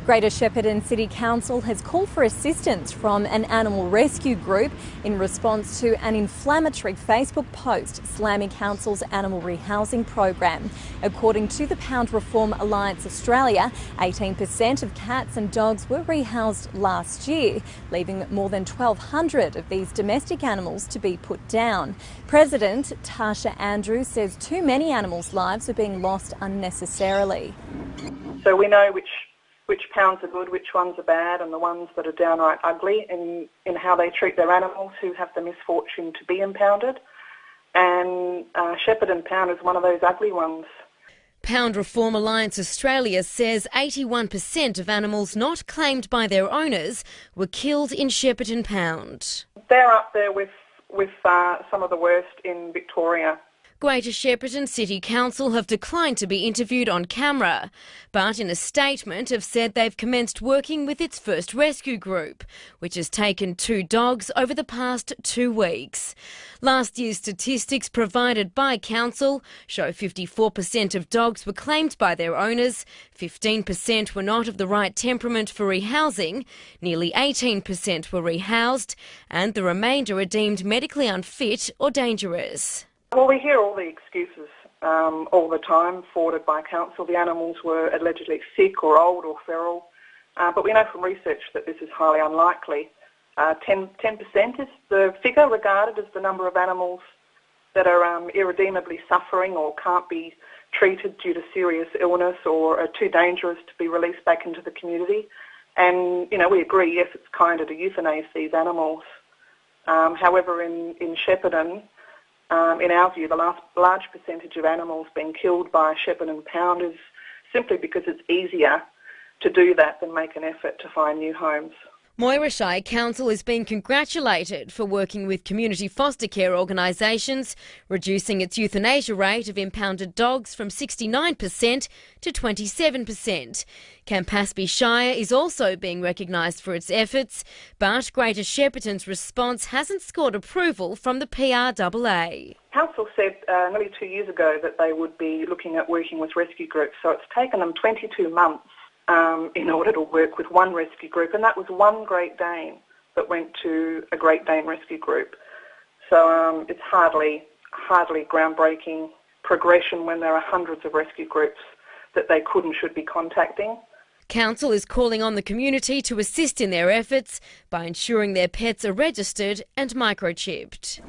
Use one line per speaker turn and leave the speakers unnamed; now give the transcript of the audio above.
Greater Shepparton City Council has called for assistance from an animal rescue group in response to an inflammatory Facebook post slamming Council's animal rehousing program. According to the Pound Reform Alliance Australia, 18% of cats and dogs were rehoused last year, leaving more than 1,200 of these domestic animals to be put down. President Tasha Andrews says too many animals' lives are being lost unnecessarily.
So we know which pounds are good, which ones are bad, and the ones that are downright ugly in how they treat their animals who have the misfortune to be impounded. And Shepparton Pound is one of those ugly ones.
Pound Reform Alliance Australia says 81% of animals not claimed by their owners were killed in Shepparton Pound.
They're up there with some of the worst in Victoria.
Greater Shepparton City Council have declined to be interviewed on camera, but in a statement have said they've commenced working with its first rescue group, which has taken 2 dogs over the past 2 weeks. Last year's statistics provided by Council show 54% of dogs were claimed by their owners, 15% were not of the right temperament for rehousing, nearly 18% were rehoused, and the remainder are deemed medically unfit or dangerous.
Well, we hear all the excuses all the time forwarded by Council. The animals were allegedly sick or old or feral, but we know from research that this is highly unlikely. 10% is the figure regarded as the number of animals that are irredeemably suffering or can't be treated due to serious illness or are too dangerous to be released back into the community. And, we agree, yes, it's kinder to euthanize these animals. However, in Shepparton, in our view, the large percentage of animals being killed by Shepparton Pound is simply because it's easier to do that than make an effort to find new homes.
Moira Shire Council has been congratulated for working with community foster care organisations, reducing its euthanasia rate of impounded dogs from 69% to 27%. Campaspe Shire is also being recognised for its efforts, but Greater Shepparton's response hasn't scored approval from the PRAA.
Council said nearly 2 years ago that they would be looking at working with rescue groups, so it's taken them 22 months in order to work with one rescue group, and that was one Great Dane that went to a Great Dane rescue group. So it's hardly groundbreaking progression when there are hundreds of rescue groups that they could and should be contacting.
Council is calling on the community to assist in their efforts by ensuring their pets are registered and microchipped.